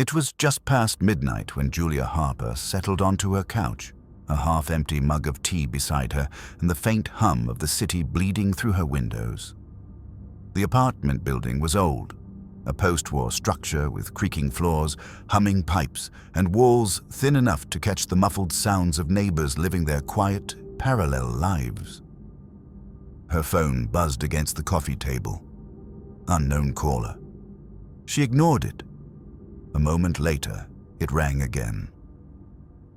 It was just past midnight when Julia Harper settled onto her couch, a half-empty mug of tea beside her and the faint hum of the city bleeding through her windows. The apartment building was old, a post-war structure with creaking floors, humming pipes, and walls thin enough to catch the muffled sounds of neighbors living their quiet, parallel lives. Her phone buzzed against the coffee table. Unknown caller. She ignored it. A moment later, it rang again.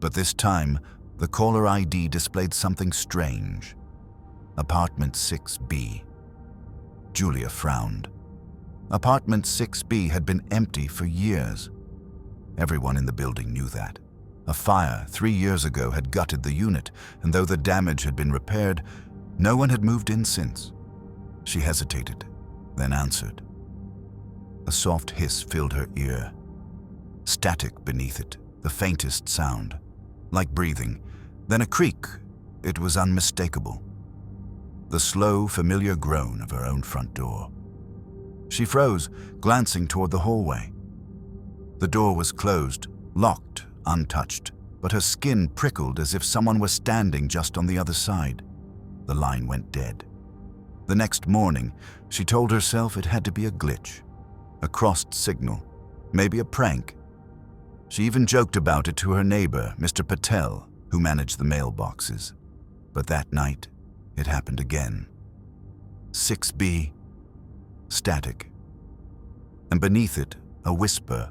But this time, the caller ID displayed something strange. Apartment 6B. Julia frowned. Apartment 6B had been empty for years. Everyone in the building knew that. A fire 3 years ago had gutted the unit, and though the damage had been repaired, no one had moved in since. She hesitated, then answered. A soft hiss filled her ear. Static beneath it, the faintest sound. Like breathing, then a creak. It was unmistakable. The slow, familiar groan of her own front door. She froze, glancing toward the hallway. The door was closed, locked, untouched, but her skin prickled as if someone were standing just on the other side. The line went dead. The next morning, she told herself it had to be a glitch, a crossed signal, maybe a prank. She even joked about it to her neighbor, Mr. Patel, who managed the mailboxes. But that night, it happened again. 6B, static. And beneath it, a whisper,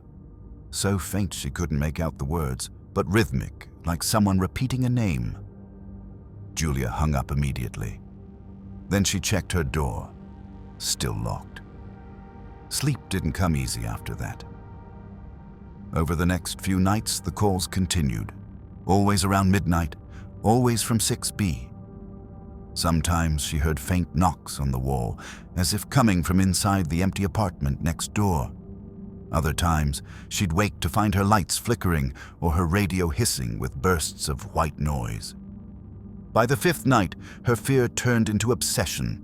so faint she couldn't make out the words, but rhythmic, like someone repeating a name. Julia hung up immediately. Then she checked her door, still locked. Sleep didn't come easy after that. Over the next few nights, the calls continued, always around midnight, always from 6B. Sometimes she heard faint knocks on the wall, as if coming from inside the empty apartment next door. Other times, she'd wake to find her lights flickering or her radio hissing with bursts of white noise. By the 5th night, her fear turned into obsession.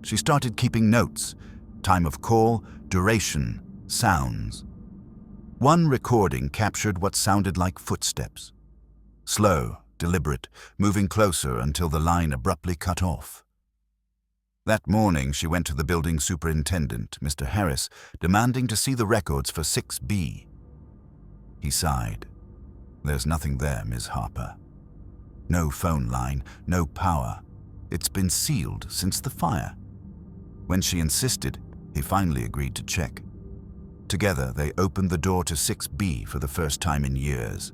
She started keeping notes, time of call, duration, sounds. One recording captured what sounded like footsteps. Slow, deliberate, moving closer until the line abruptly cut off. That morning, she went to the building superintendent, Mr. Harris, demanding to see the records for 6B. He sighed. There's nothing there, Ms. Harper. No phone line, no power. It's been sealed since the fire. When she insisted, he finally agreed to check. Together, they opened the door to 6B for the first time in years.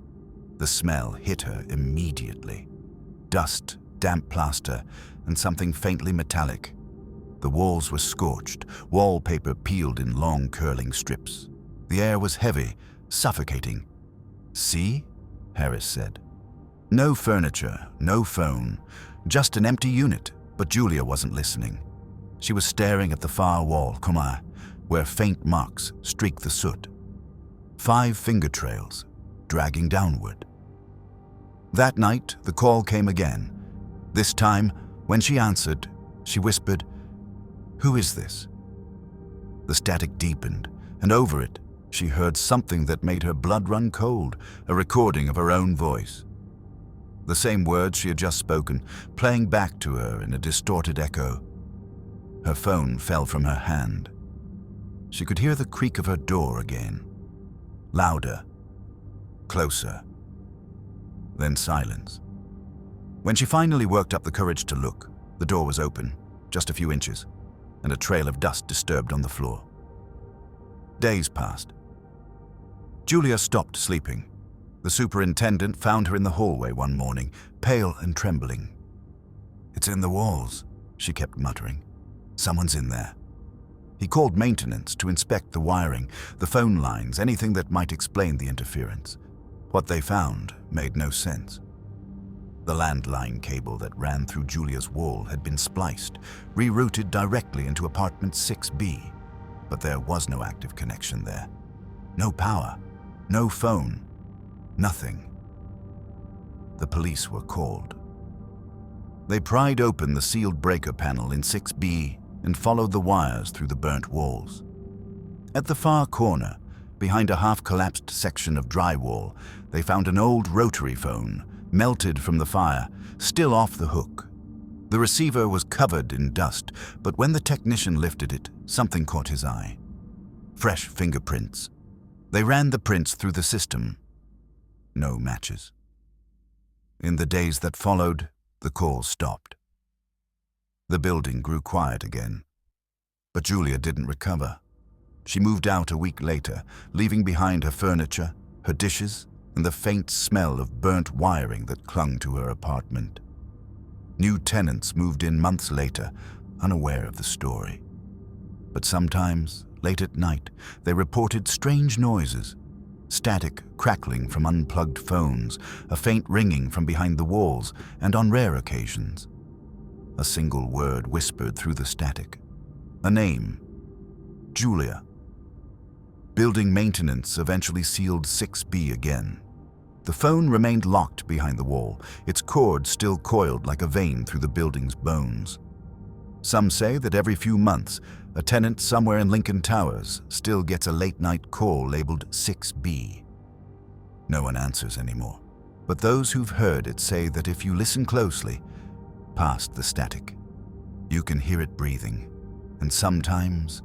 The smell hit her immediately. Dust, damp plaster, and something faintly metallic. The walls were scorched, wallpaper peeled in long curling strips. The air was heavy, suffocating. See? Harris said. No furniture, no phone, just an empty unit, but Julia wasn't listening. She was staring at the far wall, where faint marks streaked the soot. 5 finger trails, dragging downward. That night, the call came again. This time, when she answered, she whispered, "Who is this?" The static deepened, and over it, she heard something that made her blood run cold, a recording of her own voice. The same words she had just spoken, playing back to her in a distorted echo. Her phone fell from her hand. She could hear the creak of her door again. Louder. Closer. Then silence. When she finally worked up the courage to look, the door was open, just a few inches, and a trail of dust disturbed on the floor. Days passed. Julia stopped sleeping. The superintendent found her in the hallway one morning, pale and trembling. "It's in the walls," she kept muttering. "Someone's in there." He called maintenance to inspect the wiring, the phone lines, anything that might explain the interference. What they found made no sense. The landline cable that ran through Julia's wall had been spliced, rerouted directly into apartment 6B, but there was no active connection there. No power, no phone, nothing. The police were called. They pried open the sealed breaker panel in 6B and followed the wires through the burnt walls. At the far corner, Behind a half-collapsed section of drywall, they found an old rotary phone, melted from the fire, still off the hook. The receiver was covered in dust, but when the technician lifted it, something caught his eye. Fresh fingerprints. They ran the prints through the system. No matches. In the days that followed, the calls stopped. The building grew quiet again. But Julia didn't recover. She moved out a week later, leaving behind her furniture, her dishes, and the faint smell of burnt wiring that clung to her apartment. New tenants moved in months later, unaware of the story. But sometimes, late at night, they reported strange noises. Static crackling from unplugged phones, a faint ringing from behind the walls, and on rare occasions, a single word whispered through the static. A name. Julia. Building maintenance eventually sealed 6B again. The phone remained locked behind the wall, its cord still coiled like a vein through the building's bones. Some say that every few months, a tenant somewhere in Lincoln Towers still gets a late-night call labeled 6B. No one answers anymore, but those who've heard it say that if you listen closely, past the static, you can hear it breathing, and sometimes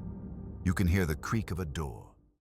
you can hear the creak of a door.